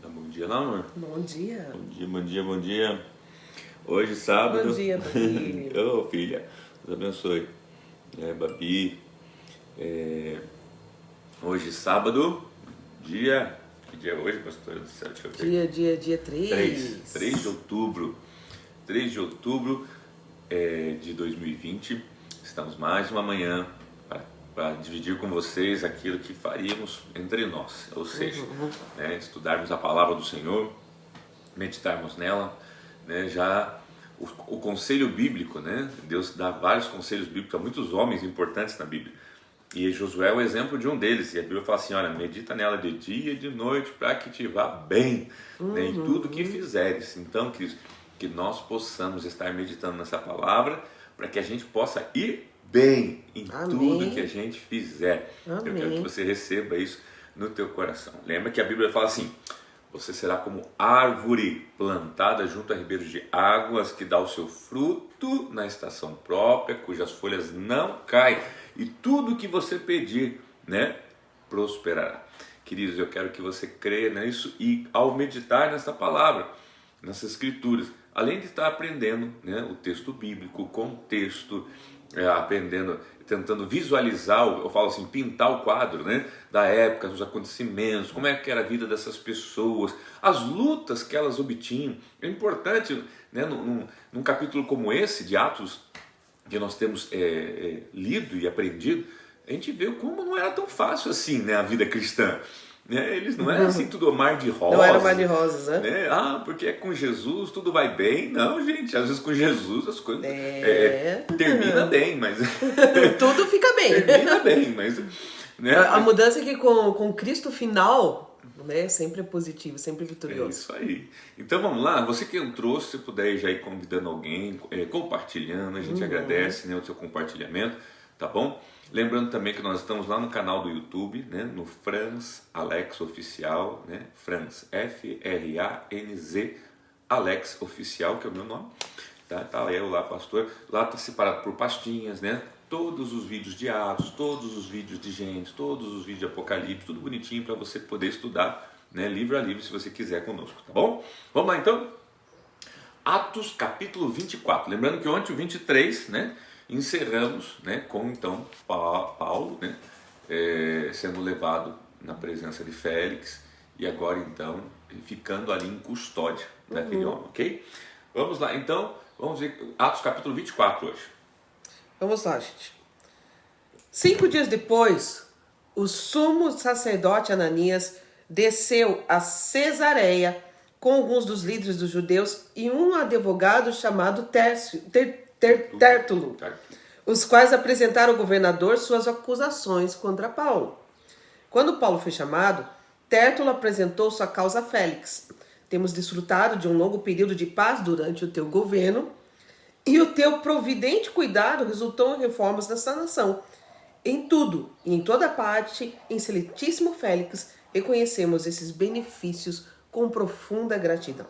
Dá bom dia lá, amor? Bom dia. Bom dia, bom dia, bom dia. Hoje, sábado... Bom dia, Babi. Ô, filha, Deus abençoe. Babi. Hoje, sábado, dia... Que dia é hoje, pastor do céu? Deixa eu ver. Dia 3. 3 de outubro. 3 de outubro de 2020. Estamos mais uma manhã para dividir com vocês aquilo que faríamos entre nós. Ou seja, estudarmos a palavra do Senhor, meditarmos nela, já o conselho bíblico, Deus dá vários conselhos bíblicos a muitos homens importantes na Bíblia. E Josué é o exemplo de um deles. E a Bíblia fala assim, olha, medita nela de dia e de noite para que te vá bem em tudo que fizeres. Então, queridos, que nós possamos estar meditando nessa palavra para que a gente possa ir bem em tudo que a gente fizer. Amém. Eu quero que você receba isso no teu coração. Lembra que a Bíblia fala assim, você será como árvore plantada junto a ribeiros de águas, que dá o seu fruto na estação própria, cujas folhas não caem, e tudo que você pedir, prosperará. Queridos, eu quero que você creia nisso e ao meditar nessa palavra, nessas escrituras, além de estar aprendendo o texto bíblico, o contexto, aprendendo, tentando visualizar, eu falo assim, pintar o quadro da época, dos acontecimentos, como é que era a vida dessas pessoas, as lutas que elas obtinham. É importante, num capítulo como esse de Atos, que nós temos lido e aprendido, a gente vê como não era tão fácil assim a vida cristã. Eles não eram assim tudo mar de rosas. Não era mar de rosas, porque é com Jesus tudo vai bem. Não, gente, às vezes com Jesus as coisas termina bem, mas... Tudo fica bem. Termina bem, mas... A mudança é que com Cristo final... sempre é positivo, sempre vitorioso. É isso aí. Então vamos lá, você que entrou, se você puder já ir convidando alguém, compartilhando, a gente agradece o seu compartilhamento, tá bom? Lembrando também que nós estamos lá no canal do YouTube, no Franz Alex Oficial, Franz, F-R-A-N-Z, Alex Oficial, que é o meu nome, tá eu lá, pastor, lá tá separado por pastinhas, todos os vídeos de Atos, todos os vídeos de Gênesis, todos os vídeos de Apocalipse, tudo bonitinho para você poder estudar, livro a livro, se você quiser conosco, tá bom? Vamos lá então? Atos capítulo 24, lembrando que ontem o 23, encerramos, com então Paulo, sendo levado na presença de Félix, e agora então ficando ali em custódia daquele homem, ok? Vamos lá então, vamos ver Atos capítulo 24 hoje. Vamos lá, gente. 5 dias depois, o sumo sacerdote Ananias desceu a Cesareia com alguns dos líderes dos judeus e um advogado chamado Tértulo, os quais apresentaram ao governador suas acusações contra Paulo. Quando Paulo foi chamado, Tértulo apresentou sua causa a Félix. Temos desfrutado de um longo período de paz durante o teu governo, e o teu providente cuidado resultou em reformas nessa nação. Em tudo e em toda parte, em excelentíssimo Félix, reconhecemos esses benefícios com profunda gratidão.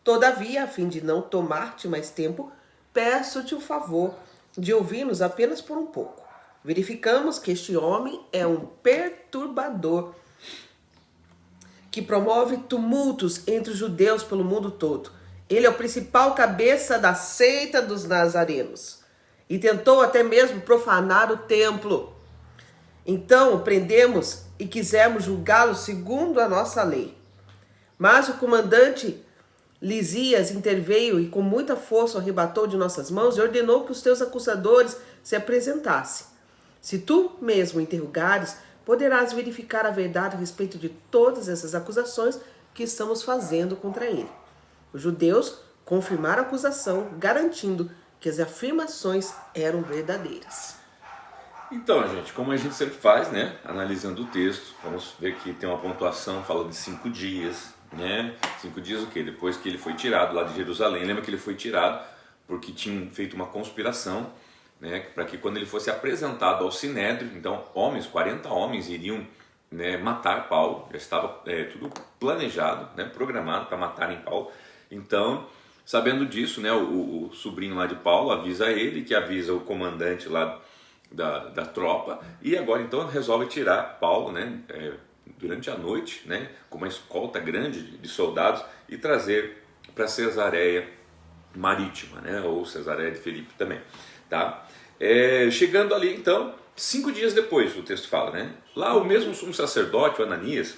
Todavia, a fim de não tomar-te mais tempo, peço-te o favor de ouvir-nos apenas por um pouco. Verificamos que este homem é um perturbador que promove tumultos entre os judeus pelo mundo todo. Ele é o principal cabeça da seita dos nazarenos e tentou até mesmo profanar o templo. Então o prendemos e quisemos julgá-lo segundo a nossa lei. Mas o comandante Lisias interveio e com muita força o arrebatou de nossas mãos e ordenou que os teus acusadores se apresentassem. Se tu mesmo interrogares, poderás verificar a verdade a respeito de todas essas acusações que estamos fazendo contra ele. Os judeus confirmaram a acusação, garantindo que as afirmações eram verdadeiras. Então, gente, como a gente sempre faz, analisando o texto, vamos ver que tem uma pontuação falando de 5 dias, 5 dias o quê? Depois que ele foi tirado lá de Jerusalém. Lembra que ele foi tirado porque tinham feito uma conspiração, para que quando ele fosse apresentado ao Sinédrio, então 40 homens iriam matar Paulo, já estava tudo planejado, programado para matarem Paulo. Então, sabendo disso, o sobrinho lá de Paulo avisa ele, que avisa o comandante lá da tropa, e agora então resolve tirar Paulo, né, durante a noite, né, com uma escolta grande de soldados, e trazer para Cesareia Marítima, né, ou Cesareia de Filipe também, tá? Chegando ali então, 5 dias depois, o texto fala, né, lá o mesmo sumo sacerdote, o Ananias,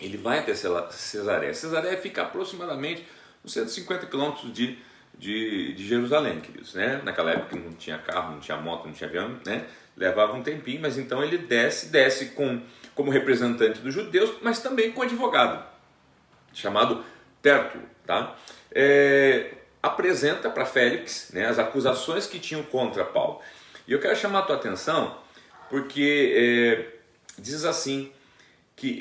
ele vai até Cesareia. Cesareia fica aproximadamente uns 150 quilômetros de Jerusalém, queridos, né? Naquela época não tinha carro, não tinha moto, não tinha avião, né? Levava um tempinho, mas então ele desce como representante dos judeus, mas também com advogado, chamado Tértulo, tá? Apresenta para Félix, né, as acusações que tinham contra Paulo. E eu quero chamar a tua atenção, porque diz assim, que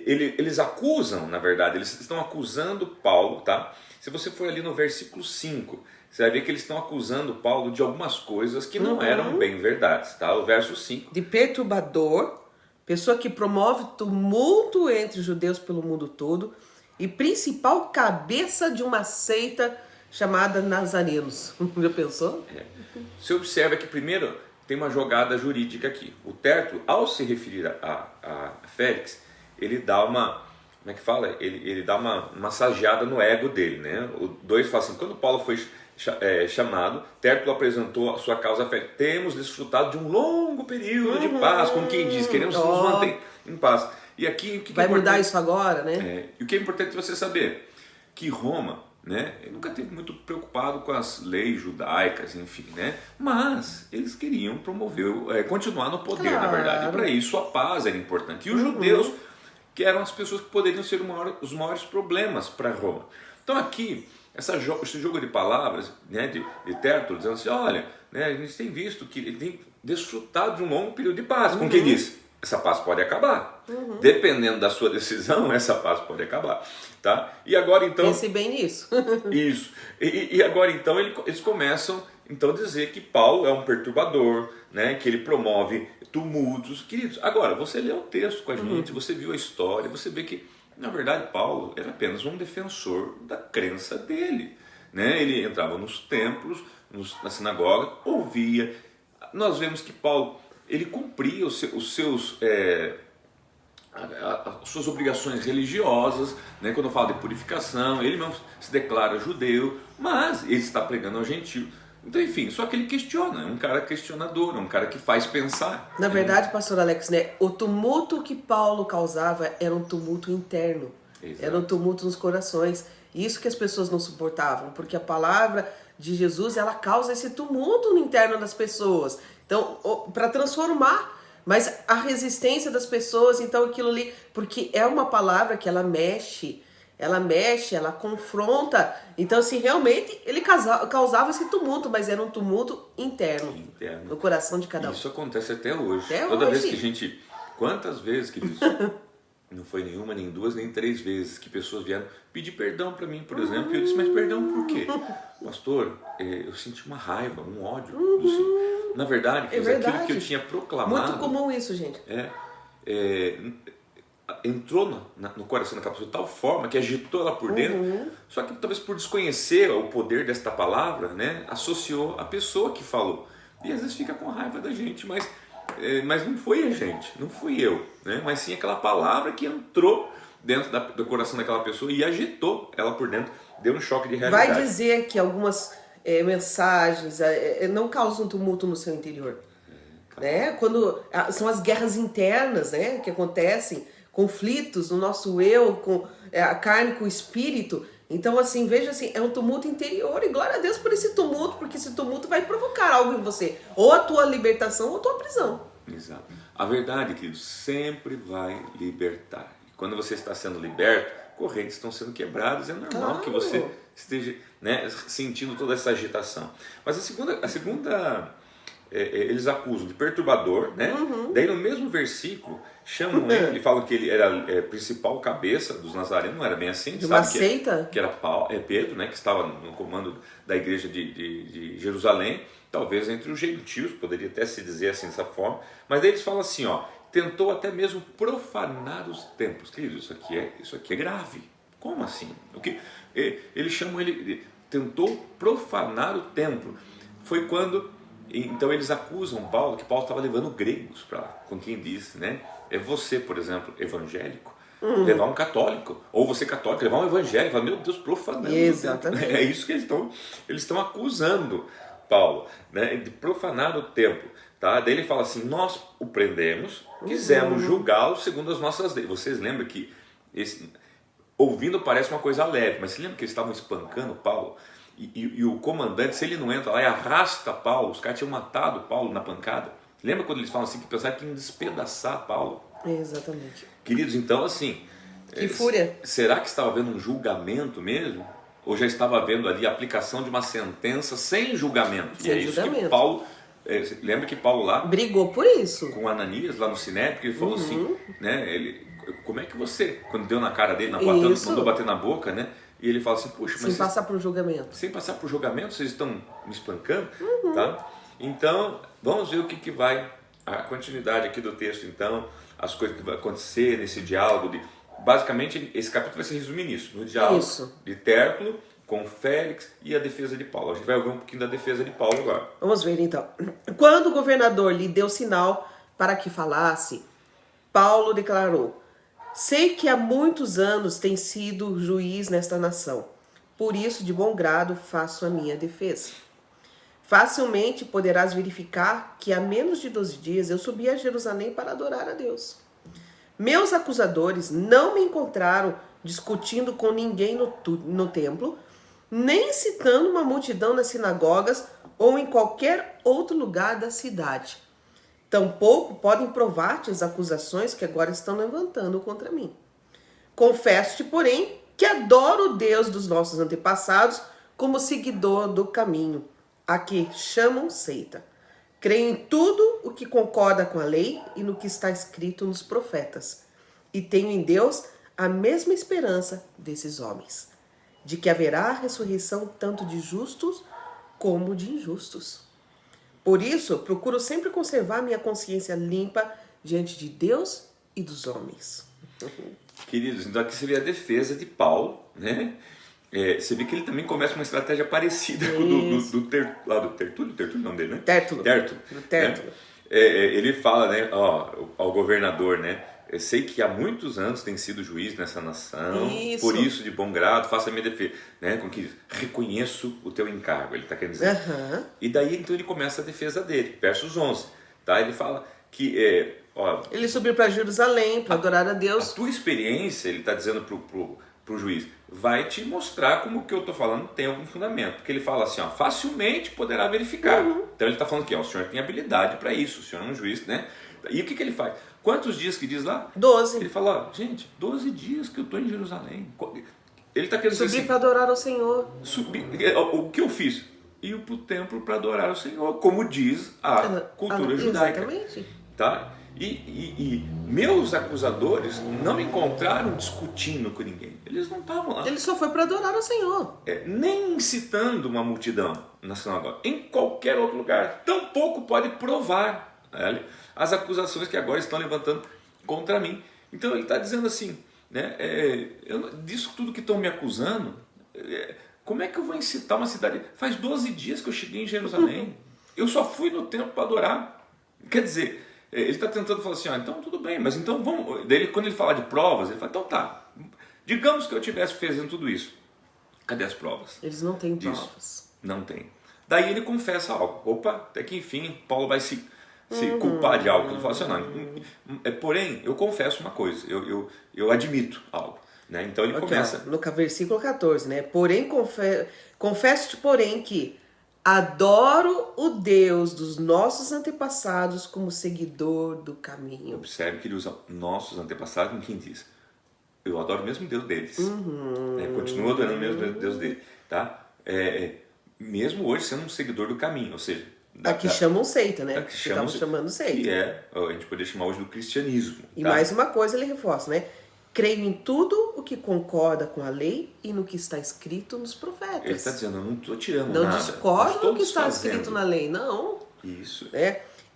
eles acusam, na verdade, eles estão acusando Paulo, tá? Se você for ali no versículo 5, você vai ver que eles estão acusando Paulo de algumas coisas que não eram bem verdades, tá? O verso 5. De perturbador, pessoa que promove tumulto entre os judeus pelo mundo todo e principal cabeça de uma seita chamada Nazarenos. Já pensou? Você observa que primeiro tem uma jogada jurídica aqui. O Tértulo, ao se referir a Félix, ele dá uma, como é que fala? Ele dá uma massageada no ego dele, né? O 2 fala assim, quando Paulo foi chamado, Tértulo apresentou a sua causa a Félix. Temos desfrutado de um longo período de paz, como quem diz, queremos nos manter em paz. E aqui o que vai é mudar isso agora, né? E o que é importante você saber, que Roma, né, ele nunca esteve muito preocupado com as leis judaicas, enfim, né? Mas eles queriam promover, continuar no poder, na verdade. E para isso a paz era importante. E os judeus, que eram as pessoas que poderiam ser os maiores problemas para Roma. Então aqui, esse jogo de palavras, né, de Tértulo, dizendo assim, olha, né, a gente tem visto que ele tem desfrutado de um longo período de paz. Com quem diz? Essa paz pode acabar. Dependendo da sua decisão, essa paz pode acabar. Tá? E agora então... Pense bem nisso. Isso. E agora então eles começam então a dizer que Paulo é um perturbador, né? Que ele promove tumultos. Queridos, agora você lê o texto com a gente, você viu a história, você vê que na verdade Paulo era apenas um defensor da crença dele. Né? Ele entrava nos templos, na sinagoga, ouvia. Nós vemos que Paulo... ele cumpria as suas obrigações religiosas, né? Quando eu falo de purificação, ele mesmo se declara judeu, mas ele está pregando ao gentio. Então, enfim, só que ele questiona, é um cara questionador, é um cara que faz pensar. Na verdade, pastor Alex, né, o tumulto que Paulo causava era um tumulto interno, Exato. Era um tumulto nos corações. Isso que as pessoas não suportavam, porque a palavra de Jesus, ela causa esse tumulto no interno das pessoas. Então, para transformar, mas a resistência das pessoas, então aquilo ali, porque é uma palavra que ela mexe, ela confronta. Então, assim, realmente ele causava esse tumulto, mas era um tumulto interno. No coração de cada um. Isso acontece até hoje. Até Toda hoje. vez que a gente... Quantas vezes, queridos? Não foi nenhuma, nem duas, nem 3 vezes que pessoas vieram pedir perdão para mim, por exemplo. E eu disse, mas perdão por quê? Pastor, eu senti uma raiva, um ódio do Senhor. Na verdade, aquilo que eu tinha proclamado... Muito comum isso, gente. Entrou no coração daquela pessoa de tal forma que agitou ela por dentro. Só que talvez por desconhecer o poder desta palavra, né, associou a pessoa que falou. E às vezes fica com raiva da gente, mas não foi a gente, não fui eu, né? Mas sim aquela palavra que entrou dentro do coração daquela pessoa e agitou ela por dentro, deu um choque de realidade. Vai dizer que algumas mensagens não causam tumulto no seu interior, né? Quando são as guerras internas, né, que acontecem, conflitos no nosso eu, com a carne, com o espírito. Então, assim, veja assim, é um tumulto interior, e glória a Deus por esse tumulto, porque esse tumulto vai provocar algo em você, ou a tua libertação ou a tua prisão. Exato. A verdade, querido, sempre vai libertar. E quando você está sendo liberto, correntes estão sendo quebradas, é normal que você esteja, né, sentindo toda essa agitação. Mas a segunda eles acusam de perturbador, né? Daí no mesmo versículo chamam ele, falam que ele era principal cabeça dos nazarenos, não era bem assim, de uma seita? Que era Pedro, né, que estava no comando da igreja de Jerusalém, talvez entre os gentios, poderia até se dizer assim dessa forma, mas daí eles falam assim, ó, tentou até mesmo profanar os templos. Queridos, isso aqui é grave. Como assim? Eles chamam ele, tentou profanar o templo. Foi quando Então eles acusam Paulo que Paulo estava levando gregos para lá, com quem diz, né? É você, por exemplo, evangélico, levar um católico, ou você católico, levar um evangélico, fala, meu Deus, profanando. Exatamente. É isso que eles estão acusando Paulo, né? De profanar o templo. Tá? Daí ele fala assim, nós o prendemos, quisemos julgá-lo segundo as nossas leis. Vocês lembram que, ouvindo parece uma coisa leve, mas você lembra que eles estavam espancando Paulo? E o comandante, se ele não entra lá e arrasta Paulo, os caras tinham matado Paulo na pancada. Lembra quando eles falam assim, que pensaram que iam despedaçar Paulo? Exatamente. Queridos, então assim... Que fúria. Será que estava havendo um julgamento mesmo? Ou já estava havendo ali a aplicação de uma sentença sem julgamento? Sem e é isso julgamento. que Paulo... lembra que Paulo lá... Brigou por isso. Com Ananias lá no Sinédrio, porque ele falou assim, né? Como é que você, quando deu na cara dele, mandou bater na boca, né? E ele fala assim, puxa, mas... Sem passar por julgamento. Sem passar por julgamento, vocês estão me espancando, tá? Então, vamos ver o que vai... A continuidade aqui do texto, então, as coisas que vai acontecer nesse diálogo. Basicamente, esse capítulo vai se resumir nisso, no diálogo de Tértulo com Félix e a defesa de Paulo. A gente vai ouvir um pouquinho da defesa de Paulo agora. Vamos ver então. Quando o governador lhe deu sinal para que falasse, Paulo declarou, sei que há muitos anos tem sido juiz nesta nação, por isso de bom grado faço a minha defesa. Facilmente poderás verificar que há menos de 12 dias eu subi a Jerusalém para adorar a Deus. Meus acusadores não me encontraram discutindo com ninguém no templo, nem citando uma multidão nas sinagogas ou em qualquer outro lugar da cidade. Tampouco podem provar-te as acusações que agora estão levantando contra mim. Confesso-te, porém, que adoro o Deus dos nossos antepassados como seguidor do caminho, a que chamam seita. Creio em tudo o que concorda com a lei e no que está escrito nos profetas. E tenho em Deus a mesma esperança desses homens, de que haverá ressurreição tanto de justos como de injustos. Por isso, procuro sempre conservar minha consciência limpa diante de Deus e dos homens. Queridos, então aqui você vê a defesa de Paulo, né? Você vê que ele também começa uma estratégia parecida com do Tertúlio, o nome dele, né? Tértulo. Né? Ele fala, né, ao governador, né? Eu sei que há muitos anos tem sido juiz nessa nação, por isso de bom grado faça a minha defesa, né? Com que reconheço o teu encargo, ele está querendo dizer. E daí então ele começa a defesa dele, versos 11, tá? Ele fala que ele subiu para Jerusalém para adorar a Deus. A tua experiência, ele está dizendo pro juiz, vai te mostrar como o que eu estou falando tem algum fundamento. Porque ele fala assim, facilmente poderá verificar. Então ele está falando que o senhor tem habilidade para isso, o senhor é um juiz, né? E o que ele faz? Quantos dias que diz lá? 12. Ele fala, gente, 12 dias que eu estou em Jerusalém. Ele está querendo dizer assim, subi para adorar ao Senhor. O que eu fiz? Ir para o templo para adorar o Senhor, como diz a cultura judaica. Exatamente. Tá? E meus acusadores não me encontraram discutindo com ninguém. Eles não estavam lá. Ele só foi para adorar ao Senhor. Nem incitando uma multidão na sinagoga. Em qualquer outro lugar. Tampouco pode provar as acusações que agora estão levantando contra mim. Então ele está dizendo assim, né? Disso tudo que estão me acusando, como é que eu vou incitar uma cidade? Faz 12 dias que eu cheguei em Jerusalém. Eu só fui no templo para adorar. Quer dizer... Ele está tentando falar assim, então tudo bem, mas então vamos... Daí, quando ele fala de provas, ele fala, então tá, digamos que eu estivesse fazendo tudo isso. Cadê as provas? Eles não têm provas. Não tem. Daí ele confessa algo. Opa, até que enfim, Paulo vai se culpar de algo. Ele fala assim, não, porém, eu confesso uma coisa, eu admito algo. Né? Então ele começa... No versículo 14, né? Porém, confesso-te, porém, que adoro o Deus dos nossos antepassados como seguidor do caminho. Observe que ele usa nossos antepassados com quem diz. Eu adoro o mesmo Deus deles. Continuo adorando o mesmo Deus deles. Tá? Mesmo hoje sendo um seguidor do caminho. Ou seja... Aqui chamam seita, né? Estamos chamando seita. Que a gente poderia chamar hoje do cristianismo. E mais uma coisa ele reforça, né? Creio em tudo o que concorda com a lei e no que está escrito nos profetas. Ele está dizendo, eu não estou tirando nada. Não discordo do que está escrito na lei, não. Isso.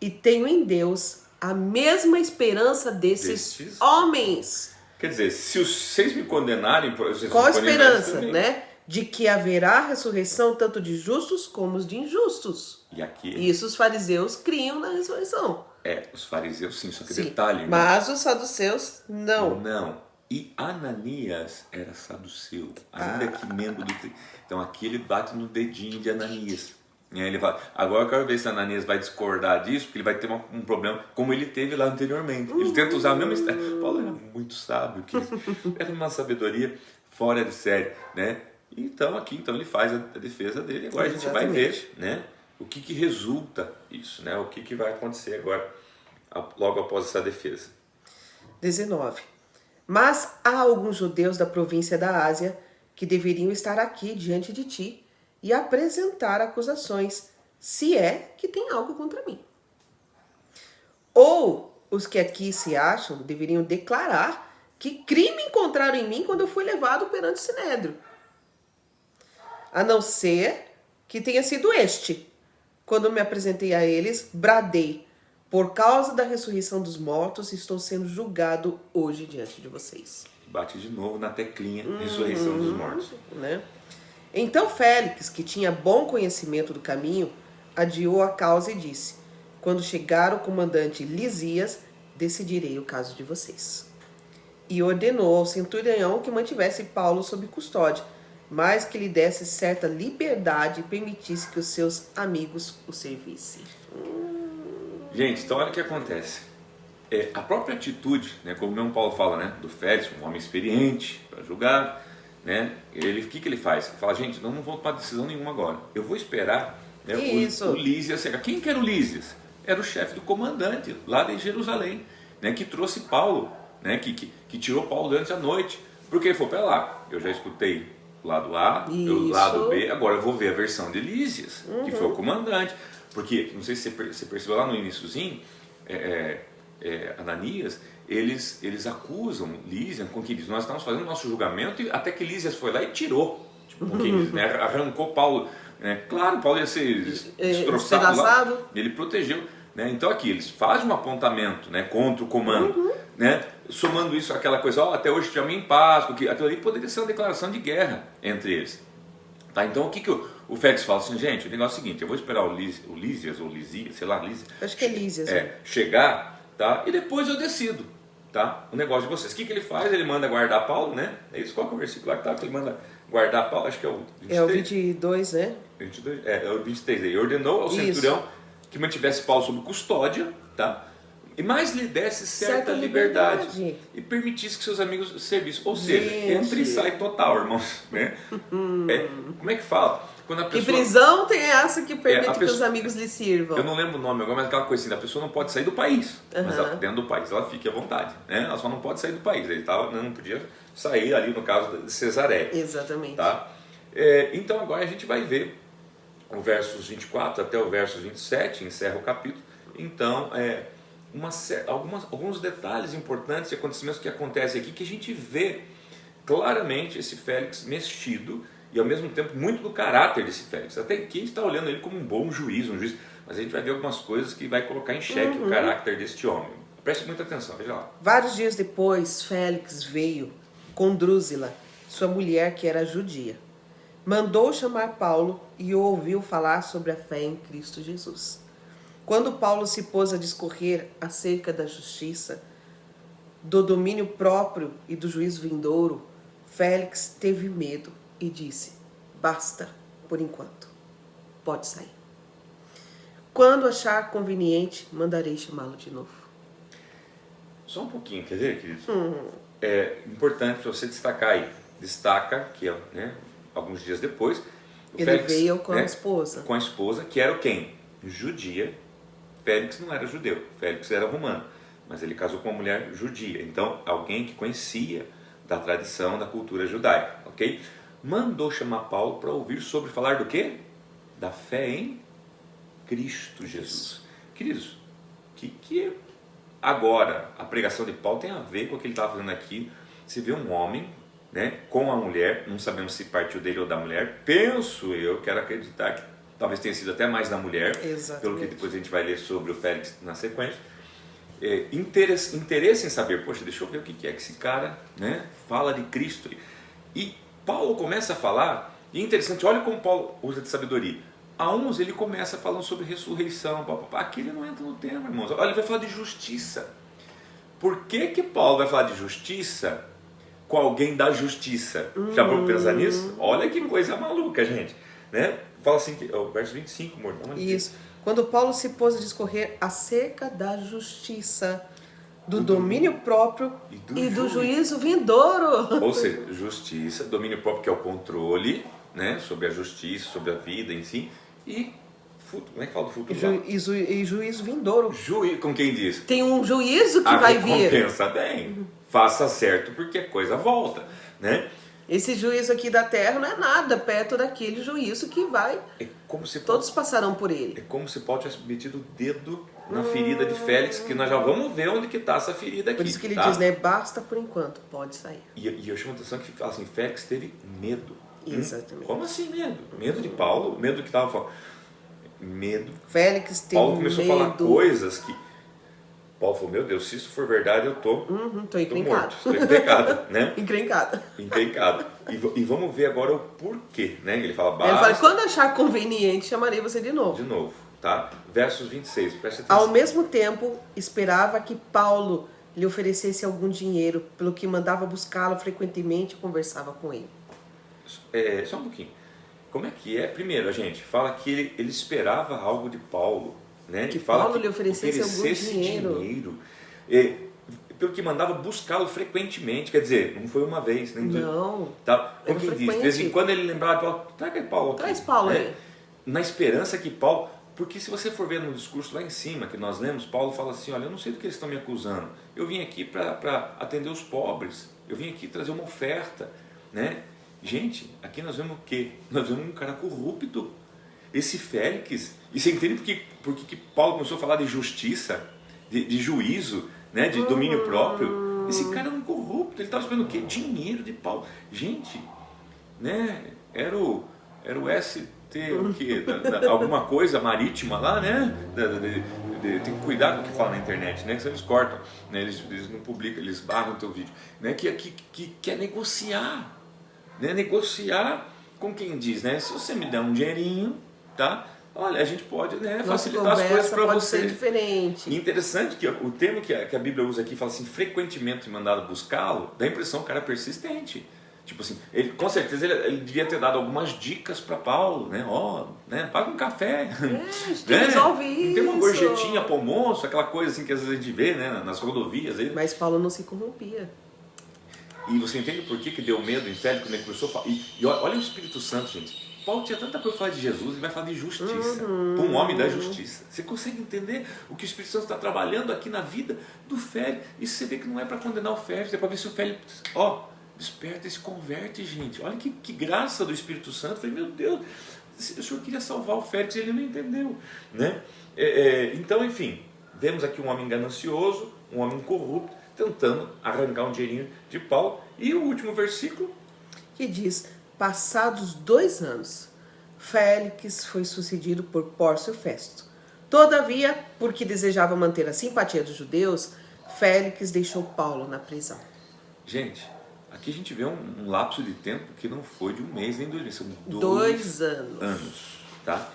E tenho em Deus a mesma esperança desses homens. Quer dizer, se vocês me condenarem... Qual a esperança, né? de que haverá ressurreição tanto de justos como de injustos. E aqui... Isso os fariseus criam na ressurreição. Os fariseus sim, só que Sim, detalhe... mas os saduceus não. Não. E Ananias era saduceu, ainda que membro do... Então aqui ele bate no dedinho de Ananias. Ele fala, agora eu quero ver se Ananias vai discordar disso, porque ele vai ter um problema, como ele teve lá anteriormente. Ele tenta usar a mesma estratégia. Paulo era muito sábio, que era uma sabedoria fora de série, né? Então aqui ele faz a defesa dele. Agora a gente vai ver, né, o que resulta isso, né? O que vai acontecer agora, logo após essa defesa. 19. Mas há alguns judeus da província da Ásia que deveriam estar aqui diante de ti e apresentar acusações, se é que tem algo contra mim. Ou os que aqui se acham deveriam declarar que crime encontraram em mim quando eu fui levado perante o Sinédrio. A não ser que tenha sido este. Quando me apresentei a eles, bradei: por causa da ressurreição dos mortos, estou sendo julgado hoje diante de vocês. Bate de novo na teclinha, ressurreição dos mortos. Né? Então Félix, que tinha bom conhecimento do caminho, adiou a causa e disse: quando chegar o comandante Lisias, decidirei o caso de vocês. E ordenou ao centurião que mantivesse Paulo sob custódia, mas que lhe desse certa liberdade e permitisse que os seus amigos o servissem. Gente, então olha o que acontece. A própria atitude, né, como o mesmo Paulo fala, né, do Félix, um homem experiente para julgar, né, o que ele faz? Ele fala, gente, não vou tomar decisão nenhuma agora. Eu vou esperar, né, o Lísias chegar. Quem que era o Lísias? Era o chefe do comandante lá de Jerusalém, né, que trouxe Paulo, né, que tirou Paulo durante a noite. Porque ele falou, pera lá, eu já escutei o lado A, o lado B, agora eu vou ver a versão de Lísias, que foi o comandante. Porque, não sei se você percebeu lá no iniciozinho, Ananias, eles acusam Lísias com que diz, nós estamos fazendo nosso julgamento, e até que Lísias foi lá e tirou, tipo, com quem diz, né, arrancou Paulo, né, claro, Paulo ia ser destroçado lá, ele protegeu, né, então aqui eles fazem um apontamento, né, contra o comando, né, somando isso àquela coisa, até hoje tivemos em paz, porque aquilo ali poderia ser uma declaração de guerra entre eles. Tá, então o que o Félix fala assim, gente, o negócio é o seguinte, eu vou esperar o Lísias ou Lisias, sei lá, Lísias. Acho que é Lísias. Chegar, tá? E depois eu decido, tá? O negócio de vocês. O que ele faz? Ele manda guardar Paulo, né? É isso, qual que é o versículo lá que tá? Que ele manda guardar Paulo, acho que é o 23. É o 22, né? 22, é o 23 aí. Ordenou ao centurião que mantivesse Paulo sob custódia, tá? E mais lhe desse certa liberdade e permitisse que seus amigos servissem. Ou seja, entra e sai total, irmãos. Né? Como é que fala? Quando a pessoa, que prisão tem essa que permite que os amigos lhe sirvam? Eu não lembro o nome agora, mas aquela coisa assim, a pessoa não pode sair do país. Mas ela, dentro do país ela fique à vontade. Né? Ela só não pode sair do país. Ele não podia sair ali no caso de Cesareia. Exatamente. Tá? Então agora a gente vai ver o versos 24 até o versos 27, encerra o capítulo. Então, alguns detalhes importantes e acontecimentos que acontecem aqui que a gente vê claramente esse Félix mexido e ao mesmo tempo muito do caráter desse Félix. Até que a gente está olhando ele como um bom juiz, mas a gente vai ver algumas coisas que vai colocar em xeque o caráter deste homem. Preste muita atenção, veja lá. Vários dias depois, Félix veio com Drúzila, sua mulher que era judia. Mandou chamar Paulo e o ouviu falar sobre a fé em Cristo Jesus. Quando Paulo se pôs a discorrer acerca da justiça, do domínio próprio e do juízo vindouro, Félix teve medo e disse: basta, por enquanto, pode sair. Quando achar conveniente, mandarei chamá-lo de novo. Só um pouquinho, quer ver, queridos? É importante para você destacar aí. Destaca que, né, alguns dias depois, ele Félix, veio com a esposa. Com a esposa, que era quem? Judia. Félix não era judeu, Félix era romano, mas ele casou com uma mulher judia, então alguém que conhecia da tradição, da cultura judaica, ok? Mandou chamar Paulo para ouvir sobre falar do quê? Da fé em Cristo Jesus. Queridos, que agora a pregação de Paulo tem a ver com o que ele estava fazendo aqui? Se vê um homem, né, com a mulher, não sabemos se partiu dele ou da mulher, penso eu, quero acreditar que talvez tenha sido até mais da mulher, pelo que depois a gente vai ler sobre o Félix na sequência. Interesse em saber, poxa, deixa eu ver o que é que esse cara, né, fala de Cristo. E Paulo começa a falar E é interessante, olha como Paulo usa de sabedoria. A uns ele começa falando sobre ressurreição, aqui ele não entra no tema, irmãos. Olha, ele vai falar de justiça. Por que Paulo vai falar de justiça com alguém da justiça? Já vamos pensar nisso? Olha que coisa maluca, gente. Né? Fala assim, o verso 25, amor. Isso. Quando Paulo se pôs a discorrer acerca da justiça, do domínio próprio e do juízo vindouro. Ou seja, justiça, domínio próprio, que é o controle, né, sobre a justiça, sobre a vida em si, e como é que fala do futuro? E juízo vindouro. Com quem diz? Tem um juízo que vai vir. A recompensa bem. Faça certo porque a coisa volta, né? Esse juízo aqui da terra não é nada perto daquele juízo que vai. É como se todos passarão por ele. É como se Paulo tivesse metido o dedo na ferida de Félix, que nós já vamos ver onde que está essa ferida aqui. Por isso que ele diz, né? Basta por enquanto, pode sair. E eu chamo a atenção que fala assim, Félix teve medo. Exatamente. Como assim medo? Medo de Paulo? Medo do que estava falando? Medo. Félix teve Paulo começou a falar coisas que... Paulo falou, meu Deus, se isso for verdade, eu tô encrencado. Estou encrencado, né? Encrencado. E vamos ver agora o porquê, né? Ele fala, ele fala, quando achar conveniente, chamarei você de novo. De novo, tá? Versos 26, presta atenção. Ao mesmo tempo, esperava que Paulo lhe oferecesse algum dinheiro, pelo que mandava buscá-lo frequentemente e conversava com ele. Só um pouquinho. Como é que é? Primeiro, a gente fala que ele esperava algo de Paulo, né? Que fala Paulo lhe oferecesse algum dinheiro. Pelo que mandava buscá-lo frequentemente, quer dizer, não foi uma vez, nem duas. Não. Tá? Como quem diz, de vez em quando ele lembrava, Paulo, traga Paulo aqui. Traz Paulo aí. Né? Na esperança que Paulo... Porque se você for ver no discurso lá em cima, que nós lemos, Paulo fala assim, olha, eu não sei do que eles estão me acusando. Eu vim aqui para atender os pobres. Eu vim aqui trazer uma oferta, né? Gente, aqui nós vemos o quê? Nós vemos um cara corrupto. Esse Félix, e você entende por que Paulo começou a falar de justiça, de juízo, né, de domínio próprio? Esse cara era um corrupto, ele estava esperando o quê? Dinheiro de Paulo. Gente, né, era o ST, o quê? Alguma coisa marítima lá, né? Tem que cuidar com o que fala na internet, né? Que eles cortam, né? Eles não publicam, eles barram o teu vídeo, né? Que quer negociar, né? Negociar com quem diz, né? Se você me der um dinheirinho, tá? Olha, a gente pode, né, facilitar as coisas para você. Ser diferente. E interessante que o termo que a Bíblia usa aqui fala assim, frequentemente mandado buscá-lo, dá a impressão que o cara é persistente. Tipo assim, ele, com certeza ele devia ter dado algumas dicas para Paulo, né? Né? Paga um café. Né? Resolve isso. Tem uma gorjetinha para o almoço, aquela coisa assim que às vezes a gente vê, né, nas rodovias. Aí. Mas Paulo não se corrompia. E você entende por que deu medo em Félix quando ele começou a falar? E olha o Espírito Santo, gente. Paulo tinha tanta coisa para falar de Jesus, ele vai falar de justiça. Para um homem da justiça. Você consegue entender o que o Espírito Santo está trabalhando aqui na vida do Félix? E você vê que não é para condenar o Félix, é para ver se o Félix... desperta e se converte, gente. Olha que graça do Espírito Santo. Eu falei, meu Deus, o senhor queria salvar o Félix, ele não entendeu, né? Então, enfim, vemos aqui um homem ganancioso, um homem corrupto, tentando arrancar um dinheirinho de Paulo. E o último versículo que diz, passados 2 anos, Félix foi sucedido por Pórcio Festo. Todavia, porque desejava manter a simpatia dos judeus, Félix deixou Paulo na prisão. Gente, aqui a gente vê um lapso de tempo que não foi de um mês nem 2 meses, são 2 anos. Tá?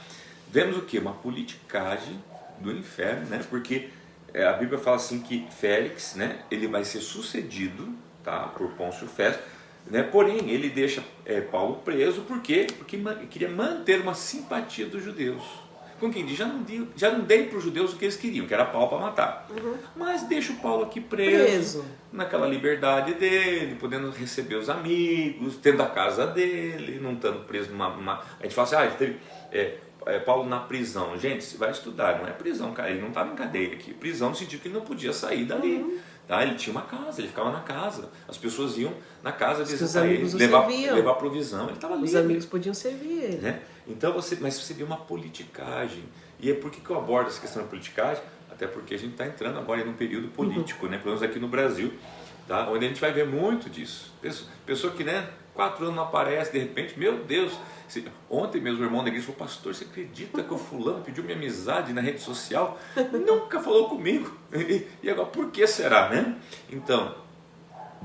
Vemos o que? Uma politicagem do inferno, né? Porque a Bíblia fala assim que Félix, né, ele vai ser sucedido, tá, por Pórcio Festo, né? Porém, ele deixa Paulo preso porque queria manter uma simpatia dos judeus. Com quem diz, já não dei para os judeus o que eles queriam, que era Paulo para matar. Mas deixa o Paulo aqui preso, naquela liberdade dele, podendo receber os amigos, tendo a casa dele, não estando preso numa... A gente fala assim, ele teve Paulo na prisão. Gente, você vai estudar, não é prisão, cara, ele não estava em cadeia aqui. Prisão no sentido que ele não podia sair dali. Tá? Ele tinha uma casa, ele ficava na casa. As pessoas iam na casa visitar ele, levar provisão. Ele estava livre. Os amigos podiam servir ele. Né? Então mas você vê uma politicagem. E por que eu abordo essa questão da politicagem? Até porque a gente está entrando agora num período político, né? Pelo menos aqui no Brasil, tá? Onde a gente vai ver muito disso. Pessoa que, né, 4 anos não aparece, de repente, meu Deus. Ontem mesmo o irmão da igreja falou, pastor, você acredita que o fulano pediu minha amizade na rede social? Nunca falou comigo. E agora, por que será, né? Então,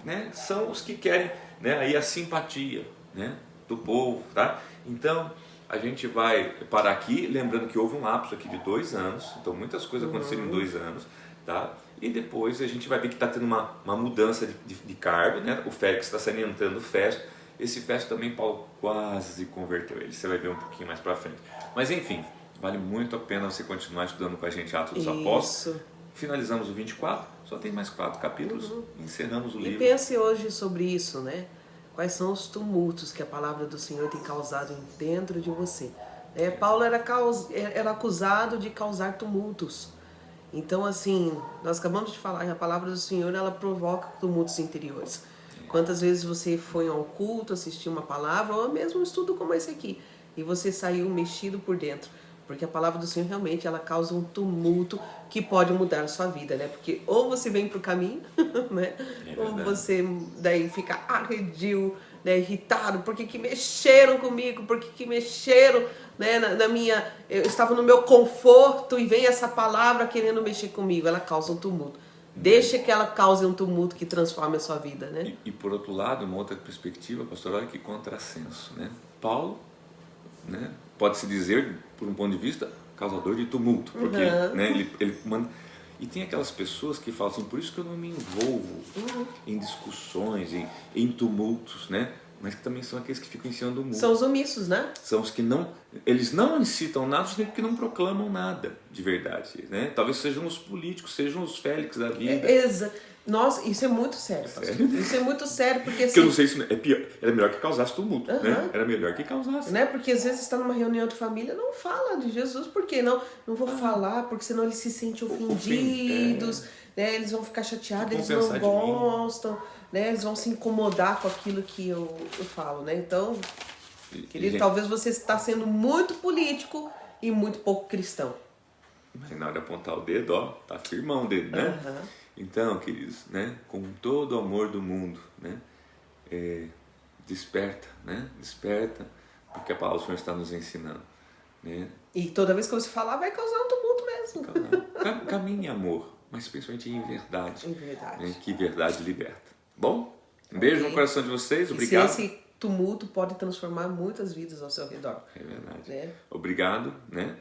né, são os que querem, né, aí a simpatia, né? do povo, tá? Então, a gente vai parar aqui, lembrando que houve um lapso aqui de 2 anos, então muitas coisas aconteceram em 2 anos, tá? E depois a gente vai ver que está tendo uma mudança de cargo, né? O Félix está salientando o Festo. Esse Festo também Paulo quase converteu ele, você vai ver um pouquinho mais para frente. Mas enfim, vale muito a pena você continuar estudando com a gente Atos dos Apóstolos. Finalizamos o 24, só tem mais 4 capítulos, encerramos o livro. E pense hoje sobre isso, né? Quais são os tumultos que a palavra do Senhor tem causado dentro de você. Paulo era acusado de causar tumultos. Então, assim, nós acabamos de falar que a palavra do Senhor, ela provoca tumultos interiores. Quantas vezes você foi a um culto, assistiu uma palavra, ou mesmo um estudo como esse aqui, e você saiu mexido por dentro. Porque a palavra do Senhor realmente ela causa um tumulto que pode mudar a sua vida, né? Porque ou você vem para o caminho, né? Ou você daí fica arredio, né? Irritado, porque que mexeram comigo, porque que mexeram, né? Eu estava no meu conforto e vem essa palavra querendo mexer comigo, ela causa um tumulto. Deixa que ela cause um tumulto que transforme a sua vida, né? E por outro lado, uma outra perspectiva, pastor, olha que contrassenso, né? Paulo, né? Pode-se dizer, por um ponto de vista, causador de tumulto, porque né, ele manda... E tem aquelas pessoas que falam assim, por isso que eu não me envolvo em discussões, em tumultos, né? Mas que também são aqueles que ficam ensinando o mundo. São os omissos, né? São os que não... Eles não incitam nada, porque não proclamam nada de verdade, né? Talvez sejam os políticos, sejam os Félix da vida. Nossa, isso é muito sério, pastor. Sério? Isso é muito sério, porque assim... Porque eu não sei se é pior. Era melhor que causasse tumulto, né? Era melhor que causasse. Né? Porque às vezes está numa reunião de família, não fala de Jesus, por quê? Não vou falar, porque senão eles se sentem ofendidos, né? Eles vão ficar chateados, eles não gostam, né? Eles vão se incomodar com aquilo que eu falo, né? Então, querido, talvez você está sendo muito político e muito pouco cristão. Mas na hora de apontar o dedo, ó, tá firmão o dedo, né? Então, queridos, né? Com todo o amor do mundo, né? Desperta, né? Desperta, porque a palavra do Senhor está nos ensinando, né? E toda vez que você falar, vai causar um tumulto mesmo. Caminhe em amor, mas principalmente em verdade. Em verdade. Né? Que verdade liberta. Bom, um beijo no coração de vocês, obrigado. E esse tumulto pode transformar muitas vidas ao seu redor. É verdade. Né? Obrigado, né?